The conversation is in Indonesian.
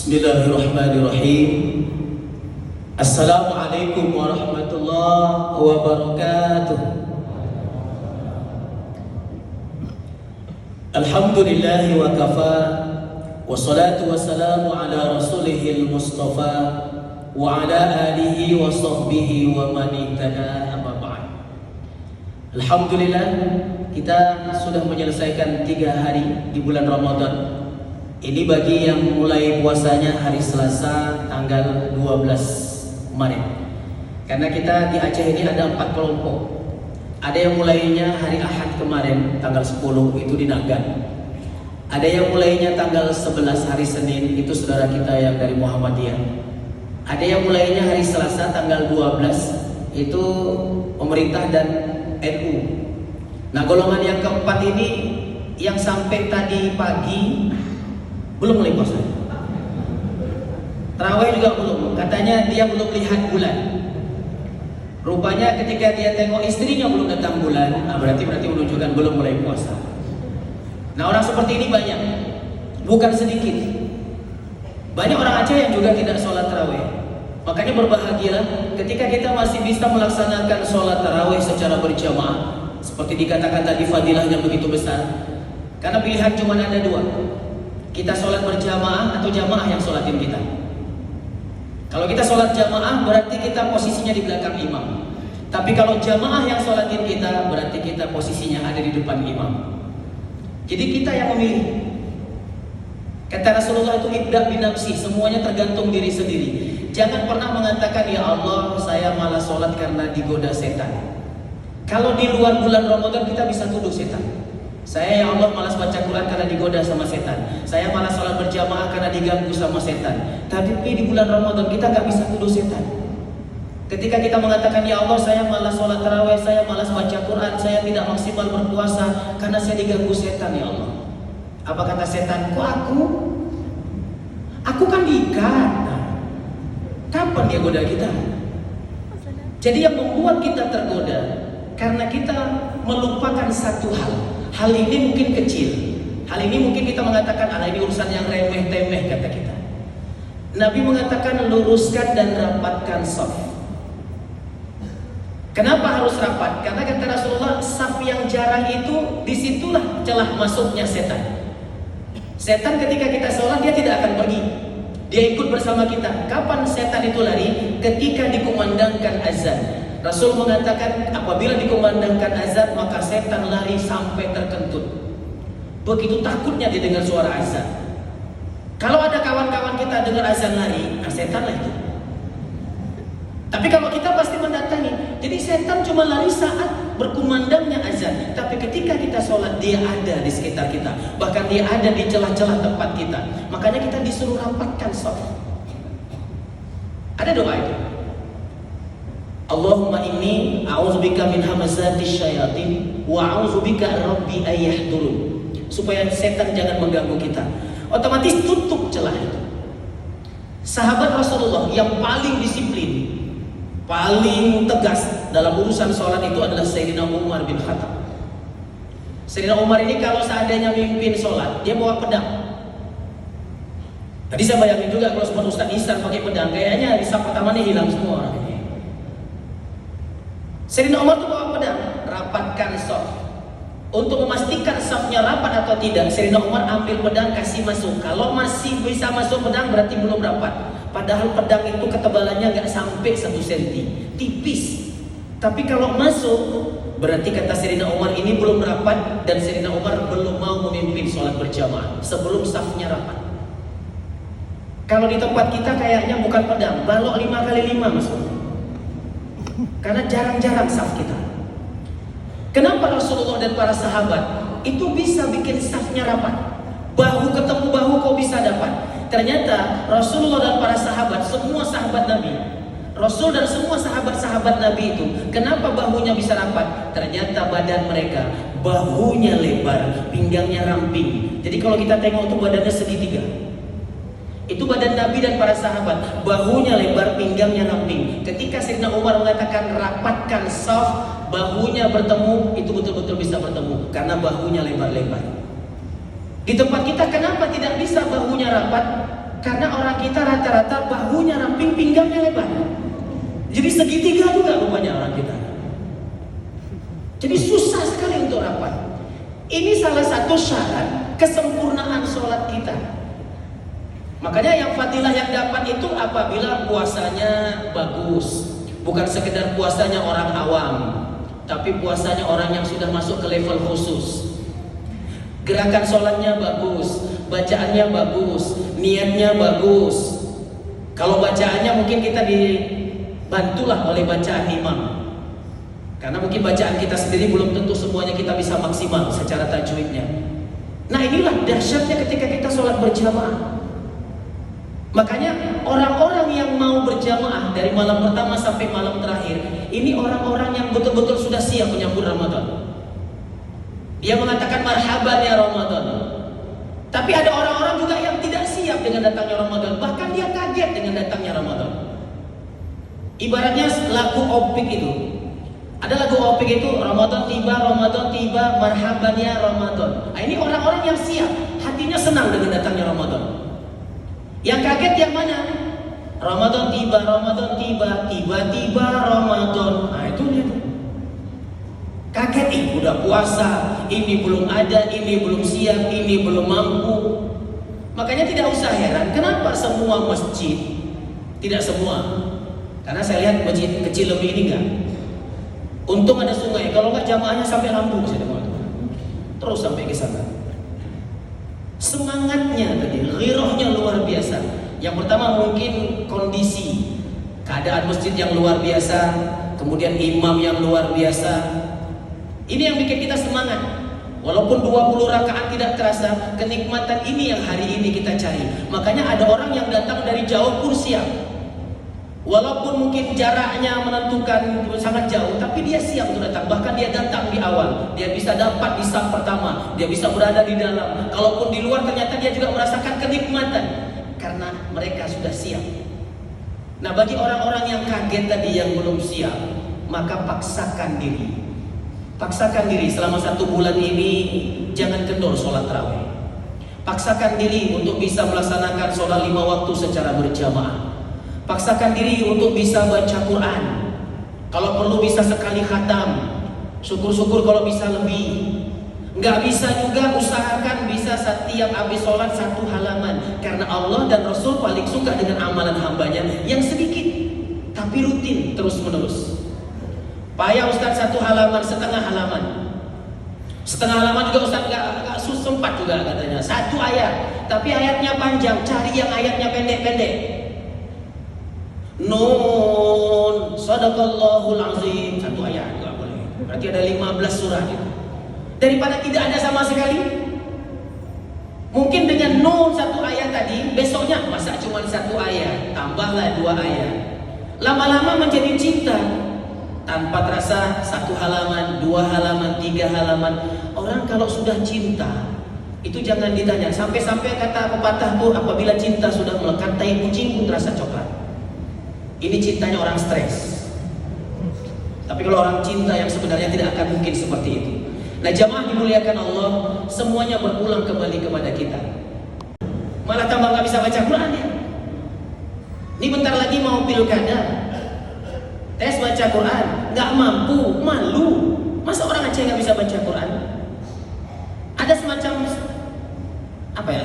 Bismillahirrahmanirrahim. Assalamualaikum warahmatullahi wabarakatuh. Alhamdulillahi wa kafa, wassalatu wassalamu ala rasulihil mustafa wa ala alihi wa sahbihi wa man ihtada, amma ba'd. Alhamdulillah, kita sudah menyelesaikan 3 hari di bulan Ramadan. Ini bagi yang mulai puasanya hari Selasa tanggal 12 Maret. Karena kita di Aceh ini ada 4 kelompok. Ada yang mulainya hari Ahad kemarin tanggal 10, itu di Nagan. Ada yang mulainya tanggal 11 hari Senin, itu saudara kita yang dari Muhammadiyah. Ada yang mulainya hari Selasa tanggal 12, itu pemerintah dan NU. Nah, golongan yang keempat ini yang sampai tadi pagi belum mulai puasa. Tarawih juga belum. Katanya dia belum lihat bulan. Rupanya ketika dia tengok istrinya belum datang bulan, berarti menunjukkan belum mulai puasa. Nah, orang seperti ini banyak, bukan sedikit. Banyak orang Aceh yang juga tidak sholat tarawih. Makanya berbahagialah ketika kita masih bisa melaksanakan sholat tarawih secara berjamaah, seperti dikatakan tadi fadilahnya begitu besar. Karena pilihan cuma ada 2. Kita sholat berjamaah atau jamaah yang sholatin kita. Kalau kita sholat jamaah berarti kita posisinya di belakang imam. Tapi kalau jamaah yang sholatin kita berarti kita posisinya ada di depan imam. Jadi kita yang memilih. Kata Rasulullah itu ibda binafsi, semuanya tergantung diri sendiri. Jangan pernah mengatakan ya Allah saya malah sholat karena digoda setan. Kalau di luar bulan Ramadan kita bisa tuduh setan. Saya ya Allah malas baca Quran karena digoda sama setan. Saya malas sholat berjamaah karena diganggu sama setan. Tapi di bulan Ramadan kita nggak bisa tuduh setan. Ketika kita mengatakan ya Allah saya malas sholat tarawih, saya malas baca Quran, saya tidak maksimal berpuasa karena saya diganggu setan ya Allah. Apa kata setan? Kok aku? Aku kan diikat. Kapan dia goda kita? Jadi yang membuat kita tergoda karena kita melupakan satu hal. Hal ini mungkin kecil. Hal ini mungkin kita mengatakan ini urusan yang remeh-temeh kata kita. Nabi mengatakan luruskan dan rapatkan shaf. Kenapa harus rapat? Karena kata Rasulullah shaf yang jarang itu disitulah celah masuknya setan. Setan ketika kita sholat dia tidak akan pergi. Dia ikut bersama kita. Kapan setan itu lari? Ketika dikumandangkan azan. Rasul mengatakan apabila dikumandangkan azan maka setan lari sampai terkentut. Begitu takutnya dia dengar suara azan. Kalau ada kawan-kawan kita dengar azan lari, setan lah itu. Tapi kalau kita pasti mendatangi. Jadi setan cuma lari saat berkumandangnya azan. Tapi ketika kita sholat dia ada di sekitar kita. Bahkan dia ada di celah-celah tempat kita. Makanya kita disuruh rapatkan shaf. Ada doa itu. Allahumma inni a'udzubika min hamazatis syayatin wa a'udzubika rabbi ayyahdurun. Supaya setan jangan mengganggu kita. Otomatis tutup celah itu. Sahabat Rasulullah yang paling disiplin, paling tegas dalam urusan sholat itu adalah Sayyidina Umar bin Khattab. Sayyidina Umar ini kalau seandainya mimpin sholat, dia bawa pedang. Tadi saya bayangin juga kalau semua Ustaz Ihsan pakai pedang, kayaknya di saf pertamanya hilang semua orang. Sayyidina Umar itu bawa pedang, rapatkan shaf. Untuk memastikan shafnya rapat atau tidak, Sayyidina Umar ambil pedang kasih masuk. Kalau masih bisa masuk pedang berarti belum rapat. Padahal pedang itu ketebalannya nggak sampai 1 cm, tipis. Tapi kalau masuk, berarti kata Sayyidina Umar ini belum rapat dan Sayyidina Umar belum mau memimpin sholat berjamaah sebelum shafnya rapat. Kalau di tempat kita kayaknya bukan pedang, balok 5x5 masuk. Karena jarang-jarang shaf kita. Kenapa Rasulullah dan para sahabat itu bisa bikin shafnya rapat? Bahu ketemu bahu kok bisa dapat? Ternyata Rasulullah dan para sahabat, semua sahabat Nabi, Rasul dan semua sahabat-sahabat Nabi itu, kenapa bahunya bisa rapat? Ternyata badan mereka, bahunya lebar, pinggangnya ramping. Jadi kalau kita tengok tuh badannya segitiga. Itu badan Nabi dan para sahabat, bahunya lebar, pinggangnya ramping. Ketika Sayyidina Umar mengatakan rapatkan shaf, bahunya bertemu, itu betul-betul bisa bertemu karena bahunya lebar-lebar. Di tempat kita kenapa tidak bisa bahunya rapat? Karena orang kita rata-rata bahunya ramping, pinggangnya lebar. Jadi segitiga juga rupanya orang kita. Jadi susah sekali untuk rapat. Ini salah satu syarat kesempurnaan sholat kita. Makanya yang fadilah yang dapat itu apabila puasanya bagus. Bukan sekedar puasanya orang awam, tapi puasanya orang yang sudah masuk ke level khusus. Gerakan sholatnya bagus, bacaannya bagus, niatnya bagus. Kalau bacaannya mungkin kita dibantulah oleh bacaan imam. Karena mungkin bacaan kita sendiri belum tentu semuanya kita bisa maksimal secara tajwidnya. Nah inilah dahsyatnya ketika kita sholat berjamaah. Makanya orang-orang yang mau berjamaah dari malam pertama sampai malam terakhir, ini orang-orang yang betul-betul sudah siap menyambut Ramadan. Dia mengatakan marhaban ya Ramadan. Tapi ada orang-orang juga yang tidak siap dengan datangnya Ramadan. Bahkan dia kaget dengan datangnya Ramadan. Ibaratnya lagu opik itu. Ada lagu opik itu, Ramadan tiba, marhaban ya Ramadan. Nah, ini orang-orang yang siap, hatinya senang dengan datangnya Ramadan. Yang kaget yang mana? Ramadan tiba, tiba-tiba Ramadan. Nah itu dia. Kaget nih, udah puasa, ini belum ada, ini belum siap, ini belum mampu. Makanya tidak usah heran, kenapa semua masjid, tidak semua, karena saya lihat masjid kecil lebih ini enggak. Untung ada sungai, kalau enggak jamaahnya sampai Lampung saya dengar. Terus sampai ke sana. Semangatnya tadi, ghirahnya luar biasa. Yang pertama mungkin kondisi, keadaan masjid yang luar biasa, kemudian imam yang luar biasa. Ini yang bikin kita semangat. Walaupun 20 rakaat tidak terasa, kenikmatan ini yang hari ini kita cari. Makanya ada orang yang datang dari jauh pun siap. Walaupun mungkin jaraknya menentukan sangat jauh, tapi dia siap untuk datang. Bahkan dia datang di awal, dia bisa dapat di saf pertama, dia bisa berada di dalam. Kalaupun di luar ternyata dia juga merasakan kenikmatan, karena mereka sudah siap. Nah bagi orang-orang yang kaget tadi, yang belum siap, maka paksakan diri. Paksakan diri selama 1 bulan ini, jangan kendor sholat tarawih. Paksakan diri untuk bisa melaksanakan sholat 5 waktu secara berjamaah. Paksakan diri untuk bisa baca Quran. Kalau perlu bisa sekali khatam. Syukur-syukur kalau bisa lebih. Nggak bisa juga usahakan bisa setiap habis sholat 1 halaman. Karena Allah dan Rasul paling suka dengan amalan hambanya yang sedikit, tapi rutin terus menerus. Payah Ustaz 1 halaman, setengah halaman. Setengah halaman juga Ustaz nggak sempat juga katanya. 1 ayat, tapi ayatnya panjang. Cari yang ayatnya pendek-pendek. Nun, sadaqallahul azim, 1 ayat nggak boleh. Berarti ada 15 surah gitu. Daripada tidak ada sama sekali. Mungkin dengan nun 1 ayat tadi, besoknya masa cuma 1 ayat, tambahlah 2 ayat. Lama-lama menjadi cinta. Tanpa terasa 1 halaman, 2 halaman, 3 halaman. Orang kalau sudah cinta, itu jangan ditanya. Sampai-sampai kata pepatah tuh, apabila cinta sudah melekat, tai kucing pun terasa coklat. Ini cintanya orang stres. Tapi kalau orang cinta yang sebenarnya tidak akan mungkin seperti itu. Nah jamaah dimuliakan Allah, semuanya berulang kembali kepada kita. Malah tambah gak bisa baca Quran ya. Ini bentar lagi mau pilkada, tes baca Quran, nggak mampu, malu. Masa orang Aceh nggak bisa baca Quran? Ada semacam apa ya?